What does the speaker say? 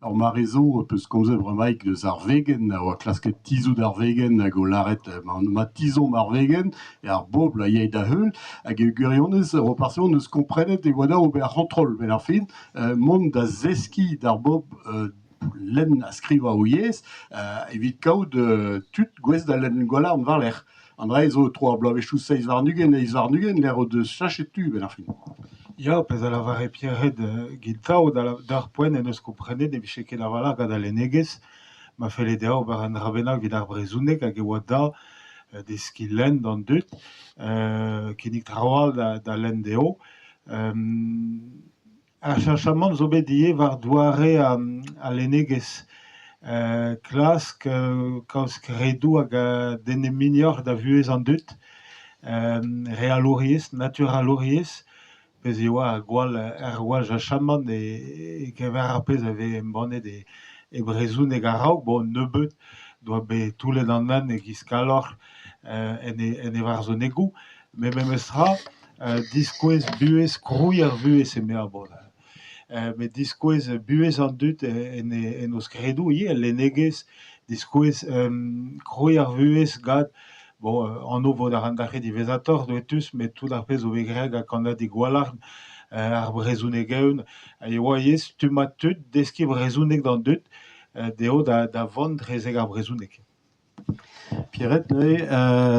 Alors ma réseau peus komzet bremaik deus ar vegen, a oa klasket tizout ar vegen hag o laret ma tizom ar vegen e ar bob la yei da heul hag e gwirionez o parsement neus komprenet e oa ober rentrol ben ar fin mont da zeski d'ar bob lenn a skriva o yez evit kaout tud gwez da lenn gwallar an varlec'h. An dra zo tro ar bloavezhioù seiz varnugen l'er o deus sachet tu ben ar fin. Ya, pez a lavare pierret giltaou d'ar poent en eus komprenet e vije ket avalar gant al enegez, ma felle deoc'h ober an drabennak vid ar brezhounek hag e oa da deskiñ lenn d'an dud, kinnig trawal da lenn dezho. Ar cheñchamant zo bet ivez war doare al enegez. Klask kaoz kredoù hag den e minioc'h da vuhez an dud, re alouriez, natur alouriez, pez e oa er gwall cheñchamant e kever ar pezh a vez embannet e brezhounek a-raok, bon, nebeut doa bet toulet an han e giz kaloc'h en e varzhonegoù, met memes tra diskouez buhez krouiñ vuhez eme a bod. Met diskouez buhez an dud en eus kredoù, el enegez, diskouez krouiñ vuhez gad, bon, anv vod ar randaket ivezator doetus, met tout ar pezh o vez graet gant kanat e gwallar ar brezhounek eeun. E oa yez, tumat tud, deskiñ brezhounek d'an dud, dezho da vont rezek ar brezhounek. Pierret,